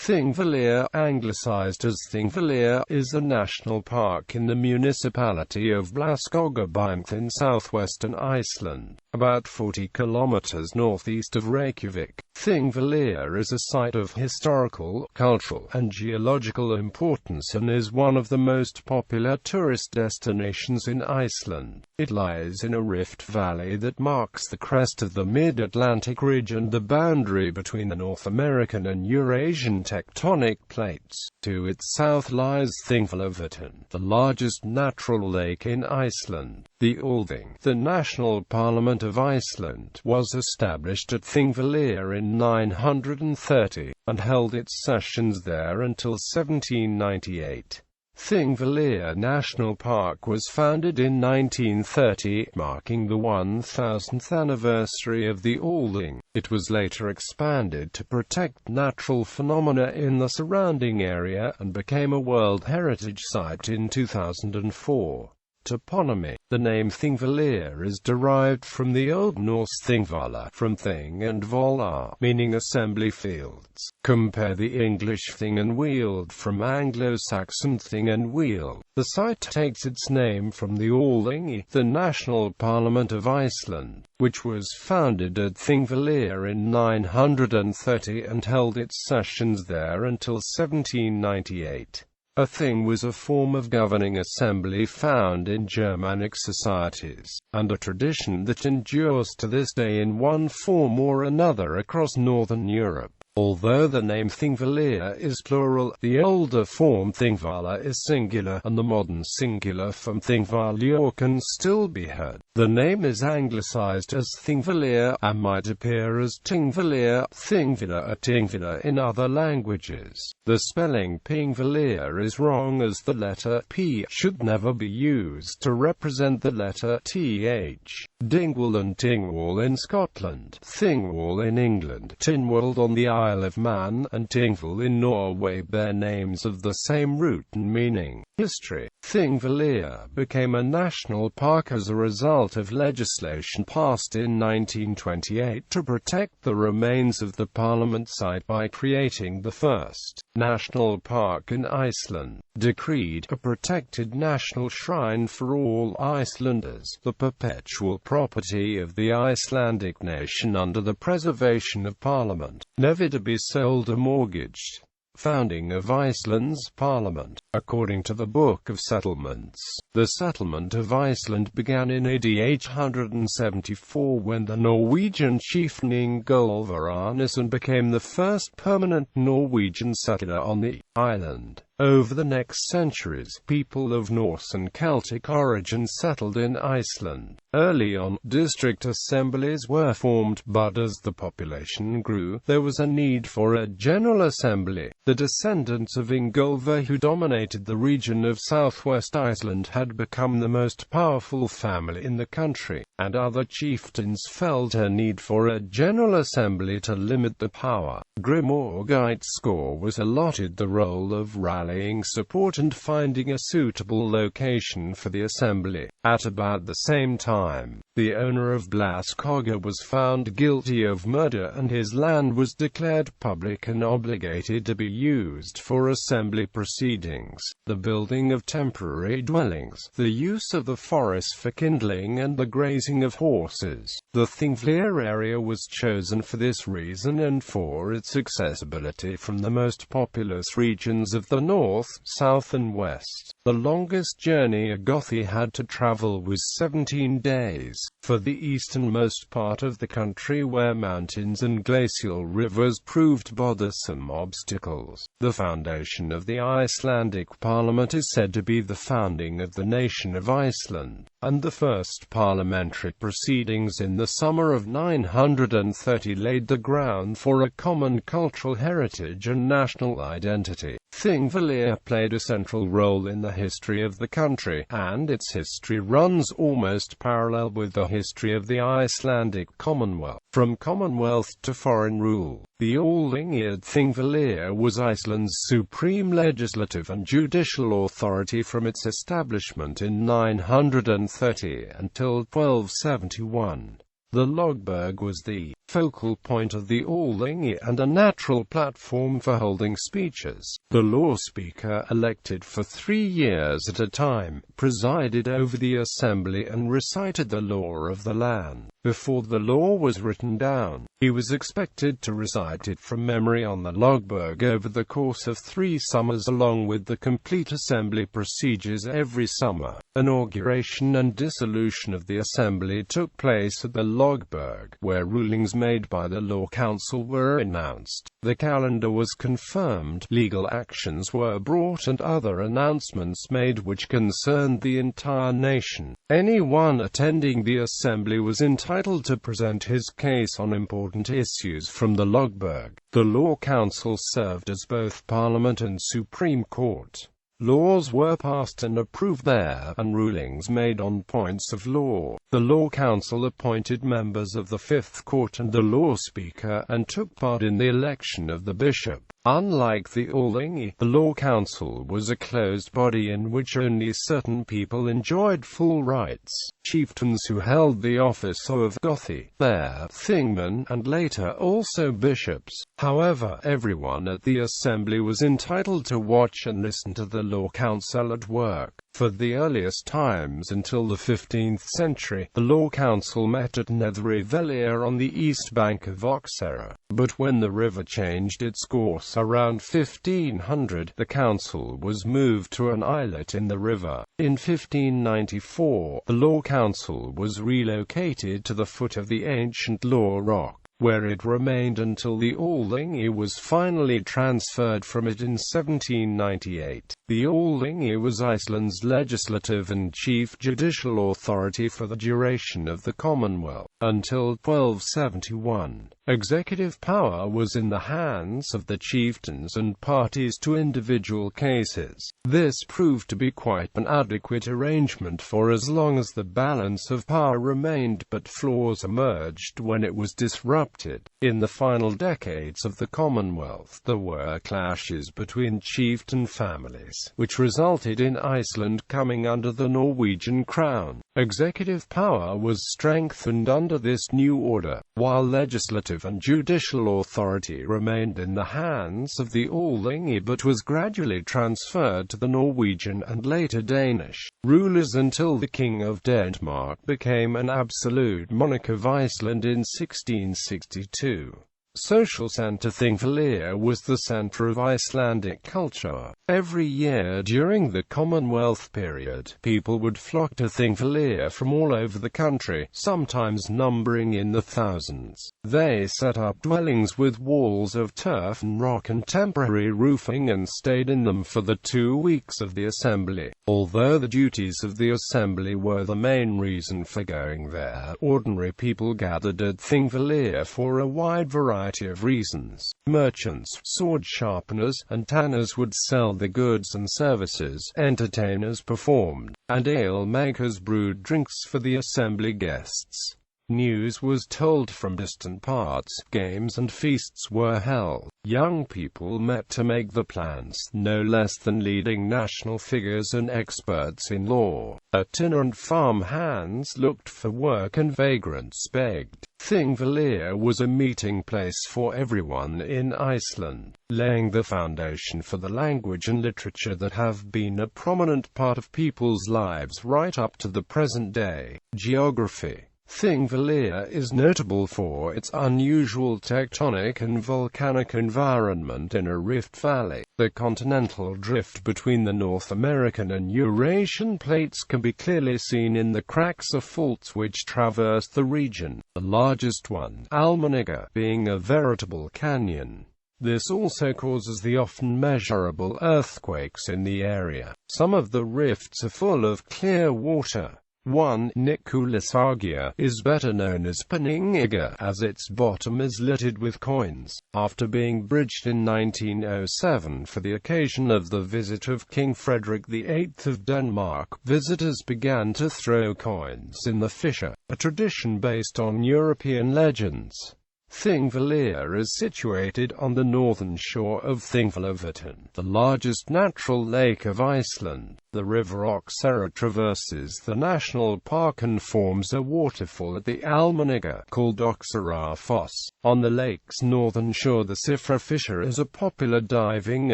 Thingvellir, anglicised as Thingvellir, is a national park in the municipality of Bláskógabyggð in southwestern Iceland, about 40 kilometers northeast of Reykjavík. Thingvellir is a site of historical, cultural, and geological importance and is one of the most popular tourist destinations in Iceland. It lies in a rift valley that marks the crest of the mid-Atlantic ridge and the boundary between the North American and Eurasian tectonic plates. To its south lies Thingvallavatn, the largest natural lake in Iceland. The Althing, the national parliament of Iceland, was established at Thingvellir in 930, and held its sessions there until 1798. Thingvellir National Park was founded in 1930, marking the 1000th anniversary of the Althing. It was later expanded to protect natural phenomena in the surrounding area, and became a World Heritage Site in 2004. Toponymy. The name Thingvellir is derived from the Old Norse Thingvalla, from Thing and Vallar, meaning assembly fields. Compare the English Thing and Weald from Anglo-Saxon Thing and Wheel. The site takes its name from the Althing, the national parliament of Iceland, which was founded at Thingvellir in 930 and held its sessions there until 1798. A thing was a form of governing assembly found in Germanic societies, and a tradition that endures to this day in one form or another across Northern Europe. Although the name Thingvellir is plural, the older form Thingvalla is singular, and the modern singular form Thingvellir can still be heard. The name is anglicised as Thingvellir, and might appear as Thingvellir, Thingvellir or Thingvellir in other languages. The spelling Thingvellir is wrong, as the letter P should never be used to represent the letter TH. Dingwall and Tingwall in Scotland, Thingwall in England, Tynwald on the Isle of Man, and Thingvall in Norway bear names of the same root and meaning. History. Thingvellir became a national park as a result of legislation passed in 1928 to protect the remains of the parliament site by creating the first national park in Iceland. Decreed a protected national shrine for all Icelanders, the perpetual property of the Icelandic nation under the preservation of Parliament, never to be sold or mortgaged. Founding of Iceland's Parliament. According to the Book of Settlements, the settlement of Iceland began in AD 874 when the Norwegian chieftain Ingólfur Arnarson became the first permanent Norwegian settler on the island. Over the next centuries, people of Norse and Celtic origin settled in Iceland. Early on, district assemblies were formed, but as the population grew, there was a need for a general assembly. The descendants of Ingólfur, who dominated the region of southwest Iceland, had become the most powerful family in the country, and other chieftains felt a need for a general assembly to limit the power. Grimorgeidscore was allotted the role of rallying support and finding a suitable location for the assembly. At about the same time, the owner of Bláskógabyggð was found guilty of murder, and his land was declared public and obligated to be used for assembly proceedings. The building of temporary dwellings, the use of the forest for kindling, and the grazing of horses. The Thingvellir area was chosen for this reason and for its accessibility from the most populous regions of the north, south and west. The longest journey a Gothi had to travel was 17 days. For the easternmost part of the country, where mountains and glacial rivers proved bothersome obstacles. The foundation of the Icelandic Parliament is said to be the founding of the nation of Iceland, and the first parliamentary proceedings in the summer of 930 laid the ground for a common cultural heritage and national identity. Thingvellir played a central role in the history of the country, and its history runs almost parallel with the history of the Icelandic Commonwealth. From Commonwealth to foreign rule, the Althing Thingvellir was Iceland's supreme legislative and judicial authority from its establishment in 930 until 1271. The Logberg was the focal point of the Althing and a natural platform for holding speeches. The law speaker, elected for 3 years at a time, presided over the assembly and recited the law of the land. Before the law was written down, he was expected to recite it from memory on the Logberg over the course of 3 summers, along with the complete assembly procedures every summer. Inauguration and dissolution of the assembly took place at the Logberg, where rulings made by the Law Council were announced. The calendar was confirmed, legal actions were brought and other announcements made which concerned the entire nation. Anyone attending the assembly was entitled to present his case on important issues from the Logberg. The Law Council served as both Parliament and Supreme Court. Laws were passed and approved there, and rulings made on points of law. The Law Council appointed members of the Fifth Court and the Law Speaker, and took part in the election of the bishop. Unlike the Althing, the Law Council was a closed body in which only certain people enjoyed full rights. Chieftains who held the office of Gothi, their Thingmen, and later also bishops. However, everyone at the assembly was entitled to watch and listen to the Law Council at work. For the earliest times until the 15th century, the Law Council met at Þingvellir on the east bank of Oaktree. But when the river changed its course around 1500, the council was moved to an islet in the river. In 1594, the Law Council was relocated to the foot of the ancient Law Rock, where it remained until the Althing was finally transferred from it in 1798. The Althing was Iceland's legislative and chief judicial authority for the duration of the Commonwealth, until 1271. Executive power was in the hands of the chieftains and parties to individual cases. This proved to be quite an adequate arrangement for as long as the balance of power remained, but flaws emerged when it was disrupted. In the final decades of the Commonwealth, there were clashes between chieftain families, which resulted in Iceland coming under the Norwegian crown. Executive power was strengthened under this new order, while legislative and judicial authority remained in the hands of the Althing, but was gradually transferred to the Norwegian and later Danish rulers until the King of Denmark became an absolute monarch of Iceland in 1662. Social centre Thingvellir was the centre of Icelandic culture. Every year during the Commonwealth period, people would flock to Thingvellir from all over the country, sometimes numbering in the thousands. They set up dwellings with walls of turf and rock and temporary roofing and stayed in them for the 2 weeks of the assembly. Although the duties of the assembly were the main reason for going there, ordinary people gathered at Thingvellir for a wide variety of reasons. Merchants, sword sharpeners, and tanners would sell the goods and services, entertainers performed, and ale makers brewed drinks for the assembly guests. News was told from distant parts, games and feasts were held. Young people met to make the plans, no less than leading national figures and experts in law. Itinerant farm hands looked for work and vagrants begged. Thingvellir was a meeting place for everyone in Iceland, laying the foundation for the language and literature that have been a prominent part of people's lives right up to the present day. Geography. Thingvellir is notable for its unusual tectonic and volcanic environment in a rift valley. The continental drift between the North American and Eurasian plates can be clearly seen in the cracks of faults which traverse the region, the largest one, Almannaga, being a veritable canyon. This also causes the often measurable earthquakes in the area. Some of the rifts are full of clear water. One, Nikulisagia, is better known as Peningiga, as its bottom is littered with coins. After being bridged in 1907 for the occasion of the visit of King Frederick VIII of Denmark, visitors began to throw coins in the fissure, a tradition based on European legends. Þingvellir is situated on the northern shore of Thingvallavatn, the largest natural lake of Iceland. The river Oaktree traverses the national park and forms a waterfall at the Almannaga, called Oaktree Foss. On the lake's northern shore, the Sifra Fissure is a popular diving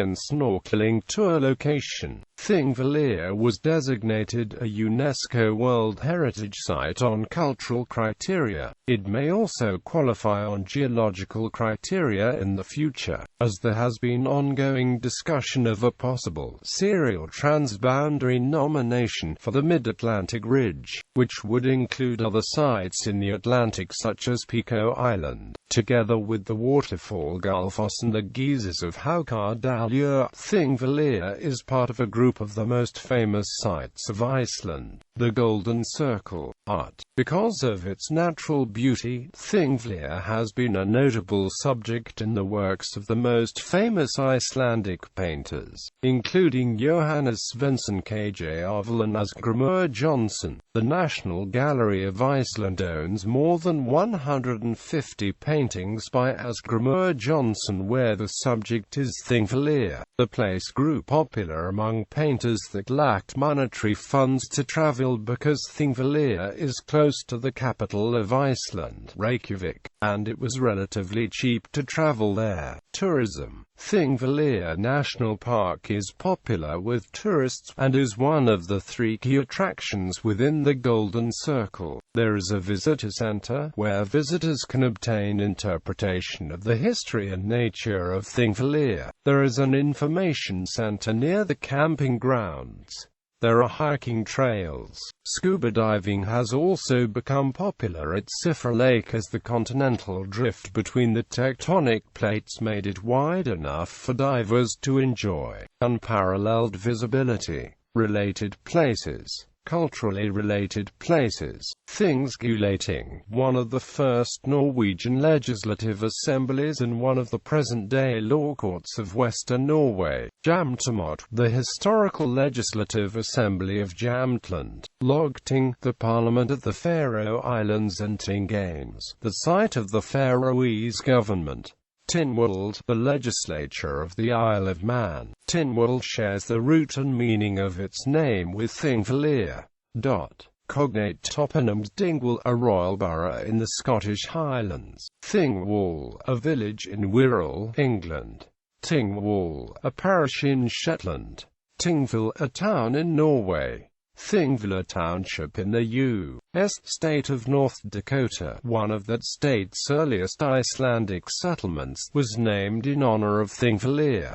and snorkeling tour location. Thingvellir was designated a UNESCO World Heritage Site on cultural criteria. It may also qualify on geological criteria in the future, as there has been ongoing discussion of a possible serial transboundary nomination for the Mid-Atlantic Ridge, which would include other sites in the Atlantic such as Pico Island, together with the waterfall Gullfoss and the geysers of Haukardalur. Thingvellir is part of a group of the most famous sites of Iceland, the Golden Circle. Art. Because of its natural beauty, Thingvellir has been a notable subject in the works of the most famous Icelandic painters, including Jóhannes Sveinsson, K.J. Arval and Ásgrímur Jónsson. The National Gallery of Iceland owns more than 150 paintings by Ásgrímur Jónsson where the subject is Thingvellir. The place grew popular among painters that lacked monetary funds to travel because Thingvellir is close to the capital of Iceland, Reykjavík, and it was relatively cheap to travel there. Tourism. Thingvellir National Park is popular with tourists, and is one of the 3 key attractions within the Golden Circle. There is a visitor center, where visitors can obtain interpretation of the history and nature of Thingvellir. There is an information center near the camping grounds. There are hiking trails. Scuba diving has also become popular at Sifra Lake as the continental drift between the tectonic plates made it wide enough for divers to enjoy unparalleled visibility. Related places. Culturally related places. Thingvallavatn, one of the first Norwegian legislative assemblies and one of the present-day law courts of Western Norway. Jamtlamot, the historical legislative assembly of Jamtland. Lagting, the parliament of the Faroe Islands and Tinganes, the site of the Faroese government. Tynwald, the legislature of the Isle of Man. Tynwald shares the root and meaning of its name with Thingvellir. Cognate toponyms. Dingwall, a royal borough in the Scottish Highlands. Thingwall, a village in Wirral, England. Tingwall, a parish in Shetland. Thingvellir, a town in Norway. Thingvellir Township in the U.S. state of North Dakota, one of that state's earliest Icelandic settlements, was named in honor of Thingvellir.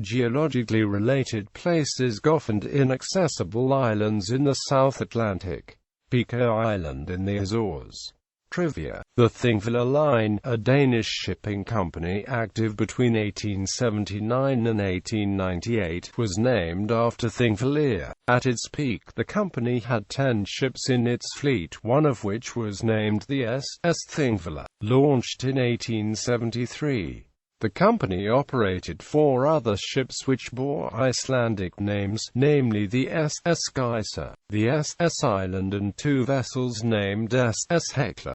Geologically related places. Goff and inaccessible islands in the South Atlantic. Pico Island in the Azores. Trivia. The Thingvellir Line, a Danish shipping company active between 1879 and 1898, was named after Thingvellir. At its peak, the company had 10 ships in its fleet, one of which was named the SS Thingvellir. Launched in 1873. The company operated 4 other ships which bore Icelandic names, namely the SS Geysir, the SS Island and 2 vessels named SS Hekla.